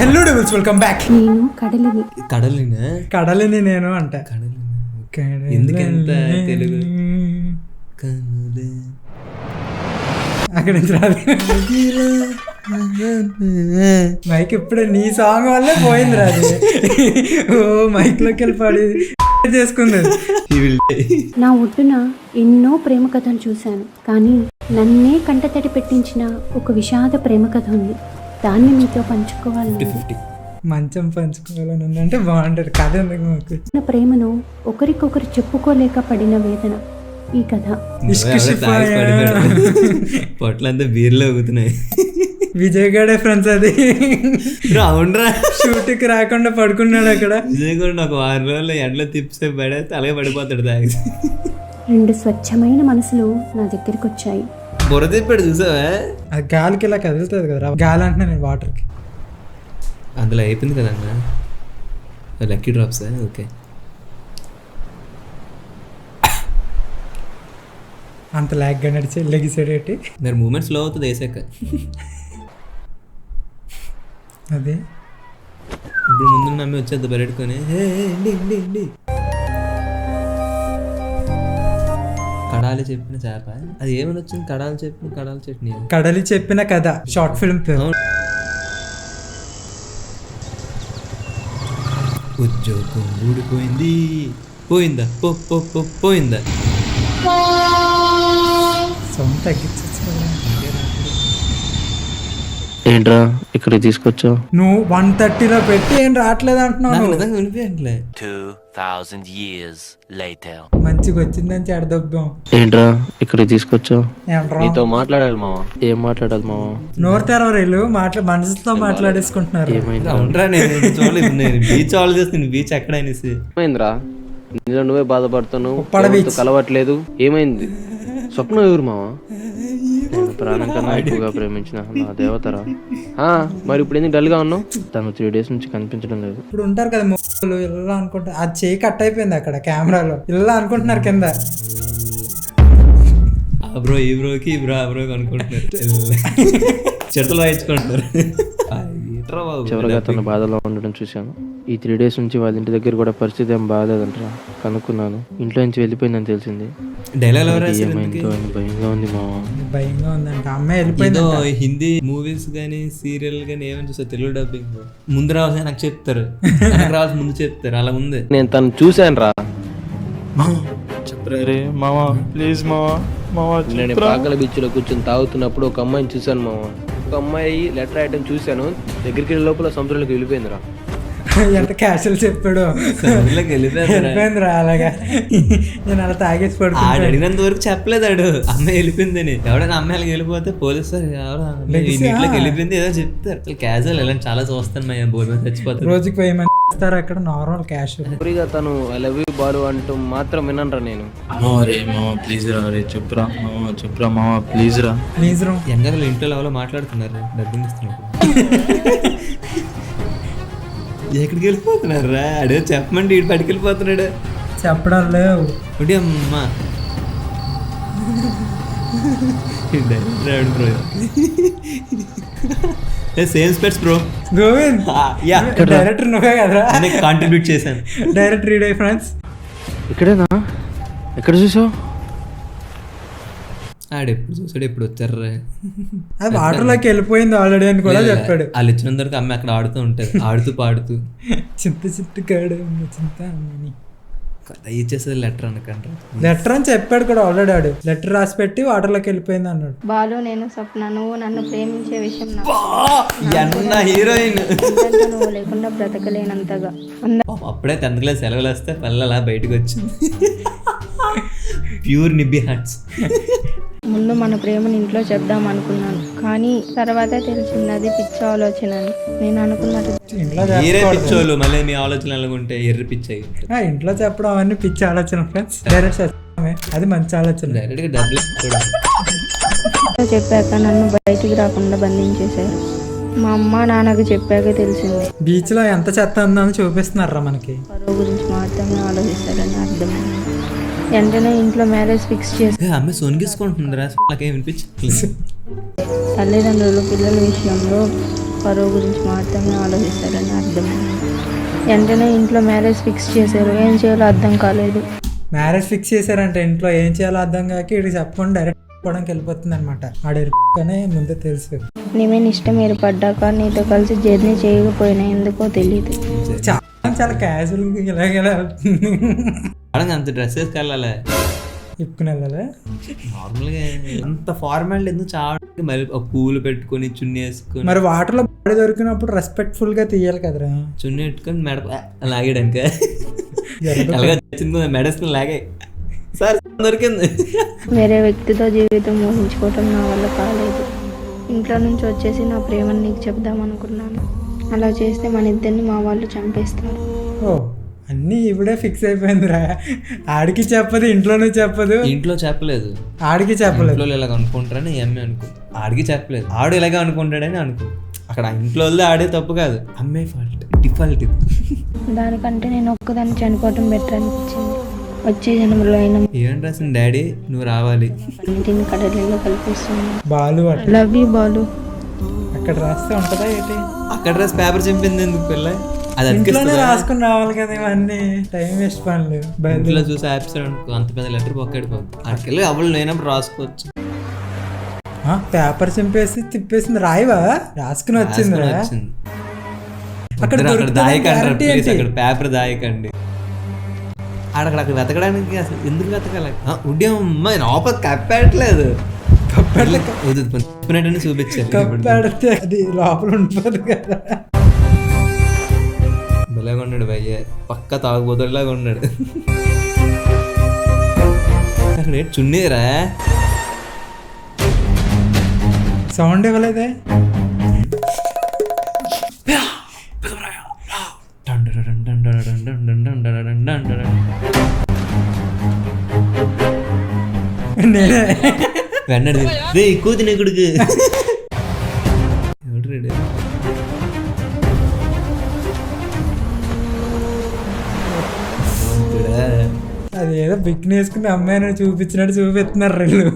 Hello doubles welcome back. నేను కడలిని నేను అంట. ఎందుకంత తెలుగు అక్కడి నుంచి రాదు మైక్. ఇప్పుడే నీ సాంగ్ వల్లే పోయింది రాదు. ఓ మైక్ లోకి వెళ్ళి పడి చేసుకుంది. నా ఒడ్డున ఎన్నో ప్రేమ కథలు చూశాను, కానీ నన్నే కంటతడి పెట్టించిన ఒక విషాద ప్రేమ కథ ఉంది. దాన్ని మీతో పంచుకోవాలని. మంచం పంచుకోవాలని ఉందంటే బాగుంటది కథ. ఎందుకు మాకు నా ప్రేమను ఒకరికొకరు చెప్పుకోలేక పడిన వేదన ఈ కథ. పొట్లంతా బీర్లో ఊగుతున్నాయి. విజయ్ గడే ఫ్రెండ్స్ అది అవునరా, షూట్కి రాకుండా పడుకున్నాడు అక్కడ. విజయ్ కూడా ఒక 6 రోజులు ఎండలో తిప్పితే పడేస్తే అలాగే పడిపోతాడు తాగి. 2 స్వచ్ఛమైన మనసులు నా దగ్గరికి వచ్చాయి. బుర్ర తిప్పాడు చూసావా? అది గాలికి ఇలా కదులుతుంది కదా, గాలి అంటే నేను వాటర్కి. అందులో అయిపోయింది కదా అన్న, లక్కీ డ్రాప్స్. ఓకే, అంత లాగ్గా నడిచి లెగిసాడేటి. మరి మూమెంట్ స్లో అవుతుంది వేసాక. అదే ఇప్పుడు ముందు నమ్మి వచ్చేది పరిగెట్టుకొని కడాలి చెప్పిన చేప. అది ఏమని వచ్చింది? కడాలి చట్నీ. కడలి చెప్పిన కథ షార్ట్ ఫిల్మ్ పేరు. ఉద్యోగం ఊడిపోయింది. పోయిందా? పోయిందా? సౌండ్ తగ్గించు. ఏంట్రా ఇక్కడ తీసుకొచ్చావు? నువ్వు 130లో పెట్టి ఏం రావట్లేదు అంటున్నావు. వినిపించట్లే. 2000 years later. మంచిగా వచ్చిందని చెడదొబ్బాం. ఏంట్రా ఇక్కడ తీసుకొచ్చావు? ఏమంటారు? నీతో మాట్లాడాలి మావా. ఏం మాట్లాడాలి మావా? నోరు తెరవరేళ్ళు మనసుతో మాట్లాడేసుకుంటున్నారు. ఏమైంది? అవునరా, నేను బీచ్ ఆలోచిస్తాను. బీచ్ ఎక్కడ అనేసి ఏమైందిరా? నీలో నువ్వే బాధపడుతున్నావు, ఉప్పాడ బీచ్. కలవట్లేదు. ఏమైంది? స్వప్నం ఎవరు మావా? నేను ప్రాణం కన్నా ఎక్కువగా ప్రేమించిన నా దేవతరా. మరి ఇప్పుడు ఎందుకు డల్గా ఉన్నావు? తను 3 days నుంచి కనిపించడం లేదు. ఇప్పుడు ఉంటారు కదా మొక్కలు ఇలా అనుకుంటారు. అది చేయి కట్ అయిపోయింది అక్కడ కెమెరాలో. ఇలా అనుకుంటున్నారు కింద. ఆ బ్రో ఈ బ్రోకి ఈ బ్రో ఆ బ్రోకి అనుకుంటున్నారు. చెత్తలు వాయించుకుంటున్నారు. చివరిగా తన బాధలో ఉండడం చూశాను. ఈ 3 days నుంచి వాళ్ళ ఇంటి దగ్గర కూడా పరిస్థితి ఏం బాగాలేదంటరా. కనుక్కున్నాను. ఇంట్లో నుంచి వెళ్ళిపోయిందని తెలిసింది. ఏమైందో అని భయంగా ఉంది మావా. భయంగా ఉందంట. అమ్మాయి వెళ్ళిపోయింది. హిందీ మూవీస్ గానీ సీరియల్ గానీ ఏమైనా చూస్తారు తెలుగు డబ్బింగ్ ముందు రావాల్సి నాకు చెప్తారు, రావాల్సి ముందు చెప్తారు. అలా ఉంది. నేను తను చూశాను రా. చెప్పరే మావా, ప్లీజ్ మావా. నేను పాకల బీచ్ లో కూర్చొని తాగుతున్నప్పుడు ఒక అమ్మాయిని చూశాను మావా. ఒక అమ్మాయి లెటర్ రాయటం చూశాను. దగ్గరికి వెళ్ళే లోపల సముద్రంలోకి వెళ్ళిపోయిందిరా. ఎంత క్యాషువల్ చెప్పాడు. వెళ్ళిపోయిందిరా అలాగా. నేను అలా తాగేసి పడుతున్నాను. అడిగినంత వరకు చెప్పలేదాడు అమ్మాయి వెళ్ళిపోయిందని. ఎవడైనా అమ్మాయిలకి వెళ్ళిపోతే పోలీసు ఇంట్లోకి వెళ్ళిపోయింది ఏదో చెప్తారు. క్యాజువల్ ఇలాంటి చాలా చూస్తాను. మేము బోర్డు చచ్చిపోతారు. రోజుకి 10 మంది ఇస్తారు అక్కడ. Normal casual. ఫ్రీగా తను ఐ లవ్ యూ బాలు అంటూ మాత్రం వినరా నేను. రే మావా ప్లీజ్ రా. రే చెప్పురా మావా, చెప్పురా మావా ప్లీజ్ రా. ప్లీజ్ రా. ఎంగలు ఇంట్లో ఎవరో మాట్లాడుతున్నారు, డబ్బులు ఇస్తున్నారు. ఎక్కడికి వెళ్ళిపోతున్నారు రా? అడే చెప్పమంటే ఇటు పట్టుకెళ్ళిపోతున్నాడు. చెప్పడం లేవు. ఒకటి అమ్మా సేమ్ స్పెట్స్ బ్రో. గోవింద్ డైరెక్టర్ నువ్వే కదరా? కాంట్రిబ్యూట్ చేశాను. డైరెక్టర్ రీడ్ అయ్యి ఫ్రెండ్స్. ఇక్కడేనా? ఎక్కడ చూసావు? ఆడు ఎప్పుడు చూసాడు, ఎప్పుడు వచ్చారా? అది వాటర్లోకి వెళ్ళిపోయింది ఆల్రెడీ అని కూడా చెప్పాడు. వాళ్ళు ఇచ్చినంత వరకు అమ్మాయి అక్కడ ఆడుతూ ఉంటుంది, ఆడుతూ పాడుతూ. చింత కాడు చింత అమ్మని ఇచ్చేసేది లెటర్ అనకండి. లెటర్ అని చెప్పాడు కూడా ఆల్రెడీ. ఆడు లెటర్ రాసి పెట్టి వాటర్లోకి వెళ్ళిపోయింది అన్నాడు. బాలు, నేను స్వప్న, నువ్వు నన్ను ప్రేమించే విషయం హీరోయిన్ నువ్వు లేకుండా బ్రతకలేనంతగా. అప్పుడే 10th class సెలవులు వస్తే పిల్లలా బయటకు వచ్చింది. Pure nibbi hearts. ముందు మన ప్రేమను ఇంట్లో చెప్దాం అనుకున్నాను, కానీ తర్వాత తెలిసింది అది పిచ్చి ఆలోచన అని. నేను అనుకున్నట్టు పిచ్చోళ్ళు మళ్ళీ మీ ఆలోచన ఎలాగుంటే ఎర్రి పిచ్చాయి. ఇంట్లో చెప్పడం అవన్నీ పిచ్చి ఆలోచన ఫ్రెండ్స్. డైరెక్ట్ అది మంచి ఆలోచన. డైరెక్ట్ గా డబ్బులు చెప్పాక నన్ను బయటికి రాకుండా బంధించేశారు. మా అమ్మ నాన్నకు చెప్పాక తెలిసింది. బీచ్ లో ఎంత చెత్త ఉందని చూపిస్తున్నారా మనకి. పరువు గురించి మాత్రమే ఆలోచిస్తారని అర్థమైంది. వెంటనే ఇంట్లో మ్యారేజ్ ఫిక్స్ చేసి అమ్మాయి సోనిగేసుకుంటుందిరా, నాకేం వినిపించట్లేదు. తల్లిదండ్రులు పిల్లల విషయంలో పరువు గురించి మాత్రమే ఆలోచిస్తారని అర్థమైంది. వెంటనే ఇంట్లో మ్యారేజ్ ఫిక్స్ చేశారు. ఏం చేయాలో అర్థం కాలేదు. మ్యారేజ్ ఫిక్స్ చేశారంటే ఇంట్లో ఏం చేయాలో అర్థం కాక ఇక్కడికి చెప్పకుండా డైరెక్ట్ పోవడానికి వెళ్ళిపోతుంది అనమాట. ఆడనే ముందే తెలుసు. నీ మీద ఇష్టం ఏర్పడ్డాక నీతో కలిసి జర్నీ చేయకపోయినా ఎందుకో తెలియదు. చాలా క్యాజువల్ ఇలాగెలా అంత డ్రెస్ వేసుకెళ్ళాలి, ఇప్పుకుని వెళ్ళాలి. నార్మల్గా అంత ఫార్మాలిటీ ఎందుకు చాలా మరి ఒక పూలు పెట్టుకొని చున్నీ వేసుకొని మరి వాటర్ లో బాడీ దొరికినప్పుడు రెస్పెక్ట్ఫుల్ గా తీయాలి కదరా. చున్నీ పెట్టుకొని మెడ లాగాడనుక మెడస్కుని లాగే సార్ దొరికింది. వేరే వ్యక్తితో జీవితం ఊహించుకోవటం నా వల్ల కాలేదు. ఇంట్లో నుంచి వచ్చేసి నా ప్రేమను నీకు చెప్దామనుకున్నాను. అలా చేస్తే మన ఇద్దరిని మా వాళ్ళు చంపేస్తారు. ఓ అన్నీ ఇప్పుడే ఫిక్స్ అయిపోయిందిరా. ఆడికి చెప్పదు, ఇంట్లోనే చెప్పదు. ఇంట్లో చెప్పలేదు, ఆడికి చెప్పలేదు. ఇంట్లో ఇలాగ అనుకుంటారని అమ్మే అనుకో. ఆడికి చెప్పలేదు, ఆడు ఇలాగే అనుకుంటాడని అనుకో. అక్కడ ఇంట్లో ఆడే తప్పు కాదు, అమ్మే ఫాల్ట్, డిఫాల్ట్ ఇది. దానికంటే నేను ఒక్కదాన్ని చనిపోవటం బెటర్ అనిపించింది. వచ్చే జన్మలో అయినా ఏం రాసిన డాడీ నువ్వు రావాలి. ఇంటిని కడలిలో కల్పిస్తున్నాను. బాలు అట్లా లవ్ యూ బాలు. అక్కడ రాస్తే ఉంటదా ఏంటి? అక్కడ రాసి పేపర్ చింపింది ఎందుకు పిల్ల? అది ఇంట్లోనే అనిపిస్తుంది. రాసుకుని రావాలి కదా ఇవన్నీ. టైం వేస్ట్ పనులు. ఇంట్లో చూసి యాప్స్ అనుకో అంత పెద్ద లెటర్ పక్కడిపోతుంది. అక్కడికి అవ్వలు లేనప్పుడు రాసుకోవచ్చు. పేపర్ చింపేసి తిప్పేసింది. రాయివా రాసుకుని వచ్చిందిరా. అక్కడ దాయకండి, అక్కడ పేపర్ దాయకండి. అక్కడ వెతకడానికి అసలు ఎందుకు వెతకాలి? ఉడ్యమ్మ లోపల కప్పెట్టలేదు, కప్పెట్టినట్టు చూపించాలి. కప్పెడితే అది లోపల ఉంటుంది కదా. భలేగా ఉన్నాడు భయ్య, పక్క తాగుబోతులాగా ఉన్నాడు. అక్కడ చున్నీరా సౌండ్ ఇవ్వలేదే. నేనే వెన్నది ఎక్కువ తినేకుడికి ఎవడు రెడీ. అది ఏదో బిగ్ వేసుకుని అమ్మాయిని చూపించినట్టు చూపిస్తున్నారు వీళ్ళు.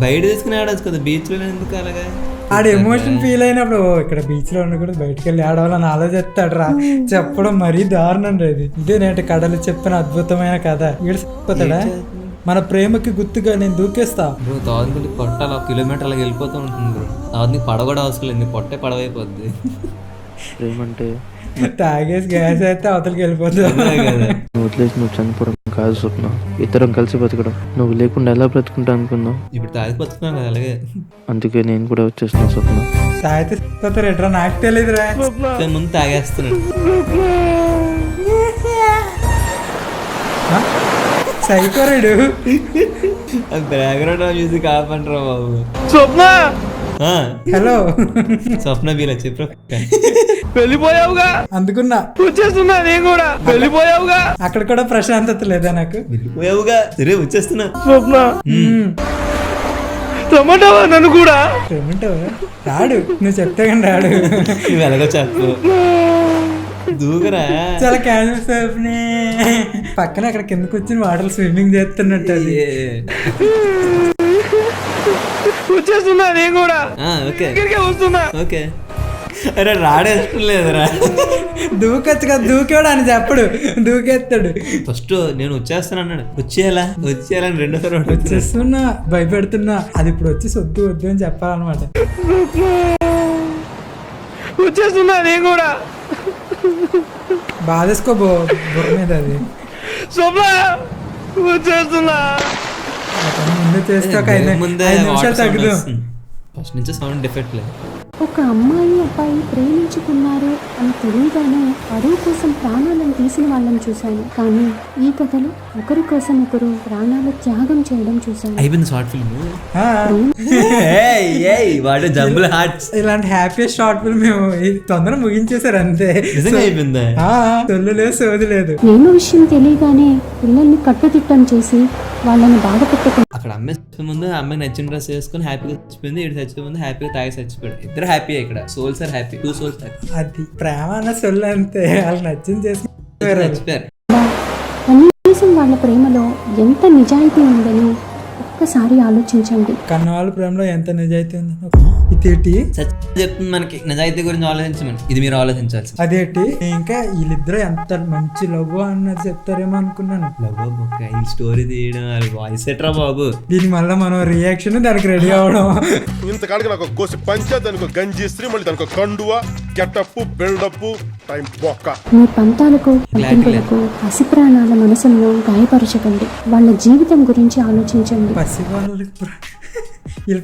బయట తీసుకుని ఆడచ్చు కదా, బీచ్ లో ఎందుకు అలాగా? ఆడు ఎమోషన్ ఫీల్ అయినప్పుడు ఇక్కడ బీచ్ లో ఉండకూడదు, బయటకు వెళ్ళి ఆడవాలని ఆలోచిస్తాడు రా. చెప్పడం మరీ దారుణం రేది. ఇదే నేటి కథలు చెప్పిన అద్భుతమైన కథ. ఈడపోతాడా? మన ప్రేమకి గుర్తుగా నేను దూకేస్తా. తాగుకుంటే పొట్ట అలా కిలోమీటర్ అలా వెళ్ళిపోతూ ఉంటుంది బ్రో. తాగుని పడ కూడా అవసరం లేదు, పొట్టే పడవైపోద్ది. ప్రేమ అంటే తాగేసి గ్యాస్ అయితే అవతలకి వెళ్ళిపోతుంది. నువ్వు వదిలేసి నువ్వు చనిపోవడం కాదు స్వప్న, ఇద్దరం కలిసి బతకడం. నువ్వు లేకుండా ఎలా బ్రతుకుంటా అనుకున్నావు? ఇప్పుడు తాగి బతుకున్నాం కదా అలాగే. అందుకే నేను కూడా వచ్చేస్తున్నా స్వప్న. తాగితే ఎట్రా నాకు తెలియదురా. ముందు తాగేస్తున్నాడు. సైకోరాడు. బ్యాక్గ్రౌండ్ మ్యూజిక్ ఆపంటారా బాబు. స్వప్న హలో స్వప్న బీలా చెప్పు. వెళ్ళిపోయావుగా అందుకున్నా, వచ్చేస్తున్నా నేను కూడా. వెళ్ళిపోయావుగా, అక్కడ కూడా ప్రశాంతత లేదా నాకు. వెళ్ళిపోయావుగా, సరే వచ్చేస్తున్నా. స్వప్న రమ్మంటావా నన్ను కూడా? ఏమంటావు? రాడు, నువ్వు చెప్తే కానీ రాడు. నువ్వు ఎలాగో చెప్పు, దూకరా. చాలా క్యాన్సర్ పక్కన అక్కడ కిందకు వచ్చి వాటర్ స్విమ్మింగ్ చేస్తున్నట్టు అది. వచ్చేస్తున్నా నేను కూడా. ఓకే వస్తున్నా. ఓకే. అరే రాడేష్టం లేదురా. దూకొచ్చు కదా, దూకేవాడు అని చెప్పడు, దూకేస్తాడు. ఫస్ట్ నేను వచ్చేస్తాను అన్నాడు. వచ్చేయాలని రెండోసారి వచ్చేస్తున్నా, భయపెడుతున్నా. అది ఇప్పుడు వచ్చి వద్దు వద్దు అని చెప్పాలన్నమాట. వచ్చేస్తున్నా నేను కూడా. బాధేసుకో బుర్ర మీద అది. వచ్చేస్తున్నా. ముందు చేస్తే ఒక 5 నిమిషాలు తగ్గదు. ఫస్ట్ నుంచి సౌండ్ డిఫెక్ట్ లేదు. ఒక అమ్మాయి అబ్బాయి ప్రేమించుకున్నారు అని తెలియగానే పరువు కోసం ప్రాణాలను తీసిన వాళ్ళని చూశాను. కానీ ఈ కథలో ఒకరి కోసం ఒకరు ప్రాణాలు త్యాగం చేయడం చూశాను. అయిపోయింది షార్ట్ ఫిల్మ్. ఇలాంటి హ్యాపీయెస్ట్ షార్ట్ ఫిల్మ్ మేము తొందరగా ముగించేశారు అంతే. అయిపోయిందా? సొల్లు లేదు, సోది లేదు. నేను విషయం తెలియగానే పిల్లల్ని కట్టుదిట్టం చేసి వాళ్ళని బాధ పెట్టుకుని అక్కడ అమ్మాయి ముందు అమ్మాయి నచ్చిన డ్రెస్ వేసుకుని హ్యాపీగా చచ్చిపోయింది. ఇటు చచ్చిపోయే ముందు హ్యాపీగా తాగి చచ్చిపోయాడు. ఇద్దరు హ్యాపీ. ఇక్కడ souls are happy, 2 souls happy. అది ప్రేమ అన్న సొల్లు అంతే. వాళ్ళు నచ్చింది చేసుకున్నారు. కనీసం వాళ్ళ ప్రేమలో ఎంత నిజాయితీ ఉందని ఒక్క ఒక్కసారి ఆలోచించండి. కన్నవాళ్ళ ప్రేమలో ఎంత నిజాయితీ ఉంది. ఇదేటి చెప్తుంది మనకి నిజాయితీ గురించి ఆలోచించమని. ఇది మీరు ఆలోచించాల్సి. అదేంటి ఇంకా వీళ్ళిద్దరు ఎంత మంచి లవ్ అన్నది చెప్తారేమో అనుకున్నాను. ఈ స్టోరీ తీయడం వాయిస్ ఎట్రా బాబు. దీని వల్ల మనం రియాక్షన్ దానికి రెడీ అవడం. ఇంతకాడికి నాకు కోసి పంచా, దానికి గంజి ఇస్త్రీ, మళ్ళీ దానికి కండువా, గెటప్, బిల్డప్, టైం బొక్క. మీ పంతాలకు పట్టింపులకు పసి ప్రాణాల మనసులను గాయపరచకండి. వాళ్ళ జీవితం గురించి ఆలోచించండి. వీళ్ళు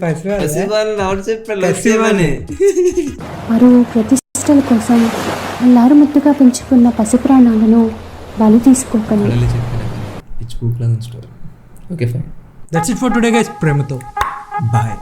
పరువు ప్రతిష్టల కోసం అల్లారు ముద్దుగా పెంచుకున్న పసి ప్రాణాలను బలి తీసుకోకండి. Okay fine. That's it for today guys. ప్రేమతో బాయ్.